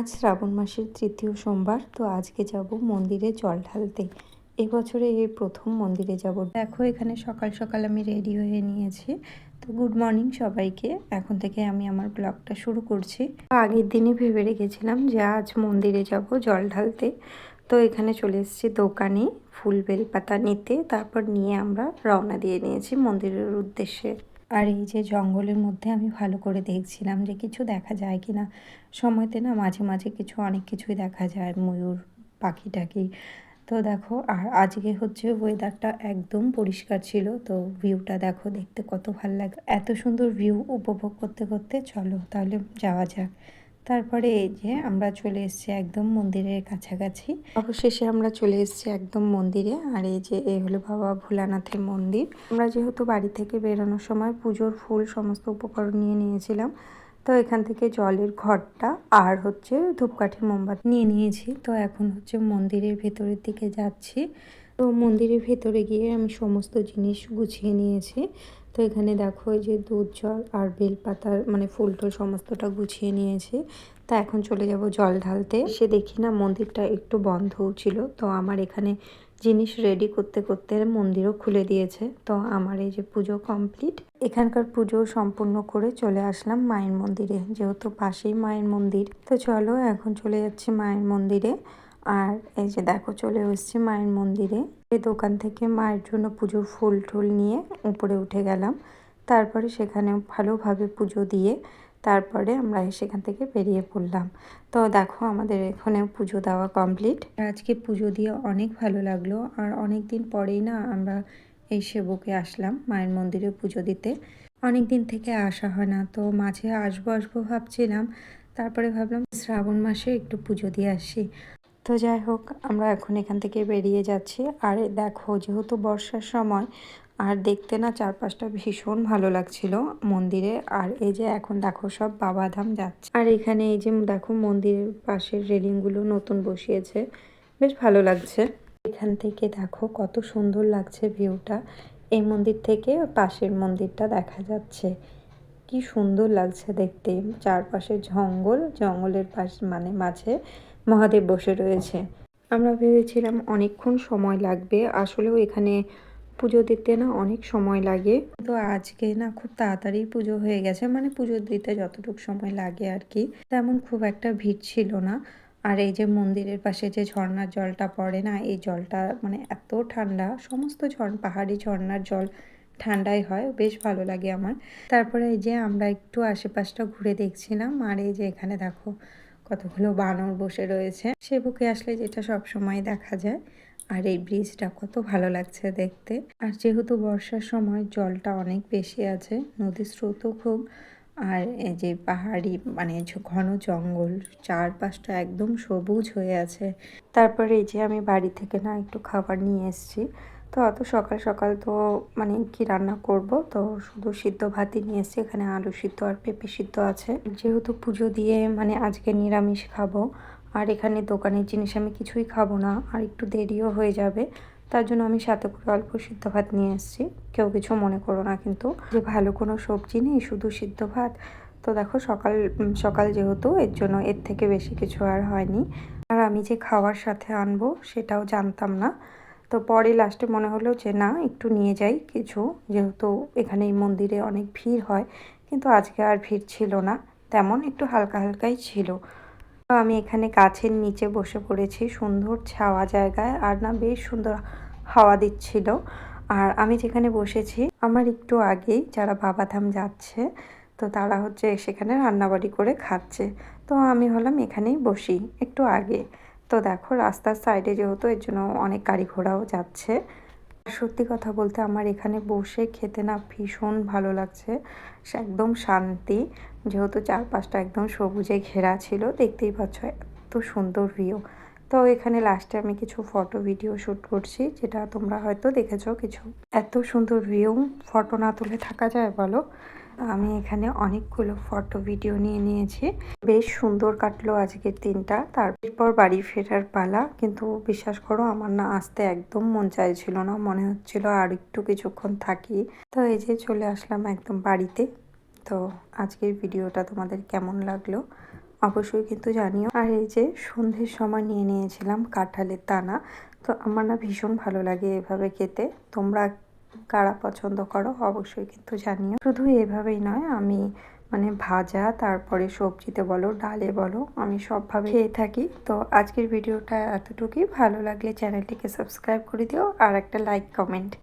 আজ শ্রাবণ মাসের তৃতীয় সোমবার। তো আজকে যাব মন্দিরে জল ঢালতে। এবছরে এই প্রথম মন্দিরে যাব। দেখো এখানে সকাল সকাল আমি রেডি হয়ে নিয়েছি। তো গুড মর্নিং সবাইকে। এখন থেকে আমি আমার ব্লগটা শুরু করছি। আগের দিনই ভেবে রেখেছিলাম যে আজ মন্দিরে যাব জল ঢালতে। তো এখানে চলে এসেছি দোকানে ফুল বেলপাতা নিতে। তারপর নিয়ে আমরা রওনা দিয়ে নিয়েছি মন্দিরের উদ্দেশ্যে। আর এই যে জঙ্গলের মধ্যে আমি ভালো করে দেখছিলাম যে কিছু দেখা যায় কি না। সময়তে না মাঝে মাঝে অনেক কিছুই দেখা যায়, ময়ূর, পাখি টাকি। তো দেখো, আর আজকে হচ্ছে ওয়েদারটা একদম পরিষ্কার ছিল। তো ভিউটা দেখো, দেখতে কত ভালো লাগে। এত সুন্দর ভিউ উপভোগ করতে করতে চলো তাহলে যাওয়া যাক। তারপরে এই যে আমরা চলে এসেছি একদম মন্দিরের কাছাকাছি। অবশেষে আমরা চলে এসেছি একদম মন্দিরে। আর এই যে এই হলো বাবা ভোলানাথের মন্দির। আমরা যেহেতু বাড়ি থেকে বেরোনোর সময় পুজোর ফুল সমস্ত উপকরণ নিয়ে নিয়েছিলাম, তো এখান থেকে জলের ঘটটা আর হচ্ছে ধূপকাঠি মোমবাতি নিয়ে নিয়েছি। তো এখন হচ্ছে মন্দিরের ভেতরের দিকে যাচ্ছি। তো মন্দিরের ভেতরে গিয়ে আমি সমস্ত জিনিস গুছিয়ে নিয়েছি। তো এখানে দেখো যে দুধ, জল আর বেলপাতার ফুল টুল সমস্তটা গুছিয়ে নিয়েছি। তা এখন চলে যাব জল ঢালতে। সে দেখি না মন্দিরটা একটু বন্ধও ছিল। তো আমার এখানে জিনিস রেডি করতে করতে মন্দিরও খুলে দিয়েছে। তো আমার এই যে পুজো কমপ্লিট। এখানকার পুজো সম্পূর্ণ করে চলে আসলাম মায়ের মন্দিরে, যেহেতু পাশেই মায়ের মন্দির। তো চলো এখন চলে যাচ্ছি মায়ের মন্দিরে। আর এই যে দেখো চলে এসেছি মায়ের মন্দিরে। এই দোকান থেকে মায়ের জন্য পুজোর ফুল টুল নিয়ে উপরে উঠে গেলাম। তারপরে সেখানে ভালোভাবে পুজো দিয়ে তারপরে আমরা সেখান থেকে বেরিয়ে পড়লাম। তো দেখো আমাদের এখানে পুজো দেওয়া কমপ্লিট। আজকে পুজো দিয়ে অনেক ভালো লাগলো। আর অনেক দিন পরেই না আমরা এই সেবকে আসলাম মায়ের মন্দিরে পুজো দিতে। অনেক দিন থেকে আসা হয় না। তো মাঝে আসবো আসবো ভাবছিলাম, তারপরে ভাবলাম শ্রাবণ মাসে একটু পুজো দিয়ে আসি। তো যাই হোক, আমরা এখন এখান থেকে বেরিয়ে যাচ্ছি। আর দেখো যেহেতু বর্ষার সময়, আর দেখতে না চারপাশটা ভীষণ ভালো লাগছিল মন্দিরে। আর এই যে এখন দেখো সব বাবাধাম যাচ্ছে। আর এখানে এই যে দেখো মন্দিরের পাশের রেলিংগুলো নতুন বসিয়েছে, বেশ ভালো লাগছে। এখান থেকে দেখো কত সুন্দর লাগছে ভিউটা। এই মন্দির থেকে পাশের মন্দিরটা দেখা যাচ্ছে। কি সুন্দর লাগছে দেখতে। চারপাশে জঙ্গল, জঙ্গলের পাশ মাঝে মহাদেব বসে রয়েছে। আমরা ভেবেছিলাম অনেকক্ষণ সময় লাগবে, আসলেও এখানে পুজো দিতে না অনেক সময় লাগে। তো আজকে না খুব তাড়াতাড়ি পুজো হয়ে গেছে, পুজো দিতে যতটুকু সময় লাগে আর কি, তেমন খুব একটা ভিড় ছিল না। আর এই যে মন্দিরের পাশে যে ঝর্ণার জলটা পড়ে না, এই জলটা এত ঠান্ডা। সমস্ত পাহাড়ি ঝর্ণার জল ঠান্ডাই হয়, বেশ ভালো লাগে আমার। তারপরে এই যে আমরা একটু আশেপাশটা ঘুরে দেখছিলাম। আর এই যে এখানে দেখো কতগুলো বানর বসে রয়েছে। সেবুকে আসলে যেটা সব সময় দেখা যায়। আর এই ব্রিজটা কত ভালো লাগছে দেখতে। আর যেহেতু বর্ষার সময় জলটা অনেক বেশি আছে, নদীর স্রোতও খুব। আর এই যে পাহাড়ি ঘন জঙ্গল, চারপাশটা একদম সবুজ হয়ে আছে। তারপরে এই যে আমি বাড়ি থেকে না একটু খাবার নিয়ে এসেছি। তো অত সকাল সকাল তো কি রান্না করব, তো শুধু সিদ্ধ ভাতই নিয়ে এসেছি। এখানে আলু সিদ্ধ আর পেঁপে সিদ্ধ আছে। যেহেতু পুজো দিয়ে আজকে নিরামিষ খাবো, আর এখানে দোকানের জিনিস আমি কিছুই খাবো না, আর একটু দেরিও হয়ে যাবে। তার জন্য আমি সাথে করে অল্প সিদ্ধ ভাত নিয়ে এসেছি। কেউ কিছু মনে করো না কিন্তু, যে ভালো কোনো সবজি নেই, শুধু সিদ্ধ ভাত। তো দেখো সকাল সকাল যেহেতু, এর জন্য এর থেকে বেশি কিছু আর হয়নি। আর আমি যে খাওয়ার সাথে আনবো সেটাও জানতাম না। তো পরে লাস্টে মনে হলো যে না, একটু নিয়ে যাই কিছু, যেহেতু এখানে এই মন্দিরে অনেক ভিড় হয়। কিন্তু আজকে আর ভিড় ছিল না তেমন, একটু হালকা হালকাই ছিল। তো আমি এখানে গাছের নিচে বসে পড়েছি, সুন্দর ছাওয়া জায়গায়। আর না বেশ সুন্দর হাওয়া দিচ্ছিল। আর আমি যেখানে বসেছি, আমার একটু আগেই যারা বাবাধাম যাচ্ছে, তো তারা হচ্ছে সেখানে রান্নাবাড়ি করে খাচ্ছে। তো আমি হলাম এখানেই বসি একটু আগে। তো দেখো রাস্তার সাইডে যেহেতু, এর জন্য অনেক গাড়ি ঘোড়াও যাচ্ছে। সত্যি কথা বলতে আমার এখানে বসে খেতে না ভীষণ ভালো লাগছে। একদম শান্তি, যেহেতু চারপাশটা একদম সবুজে ঘেরা ছিল। দেখতেই পাচ্ছ এত সুন্দর ভিউ। তো এখানে লাস্টে আমি কিছু ফটো ভিডিও শ্যুট করছি, যেটা তোমরা হয়তো দেখেছো কিছু। এত সুন্দর ভিউ, ফটো না তুলে থাকা যায় বলো। আমি এখানে অনেকগুলো ফটো ভিডিও নিয়ে নিয়েছি। বেশ সুন্দর কাটলো আজকের দিনটা। তারপর বাড়ি ফেরার পালা। কিন্তু বিশ্বাস করো, আমার না আসতে একদম মন চাইছিল না, মনে হচ্ছিল আর একটু কিছুক্ষণ থাকি। তো এই যে চলে আসলাম একদম বাড়িতে। তো আজকের ভিডিওটা তোমাদের কেমন লাগলো অবশ্যই কিন্তু জানিও। আর এই যে সন্ধ্যের সময় নিয়ে নিয়েছিলাম কাঁঠালের দানা, তো আমার না ভীষণ ভালো লাগে এভাবে খেতে। তোমরা কারা পছন্দ করো অবশ্যই কিন্তু জানিও। শুধু এভাবেই নয়, আমি মানে ভাজা, তারপরে সবজিতে বলো, ডালে বলো, আমি সবভাবে খেয়ে থাকি। তো আজকের ভিডিওটা এতটুকুই। ভালো লাগলে চ্যানেলটিকে সাবস্ক্রাইব করে দিও আর একটা লাইক কমেন্ট।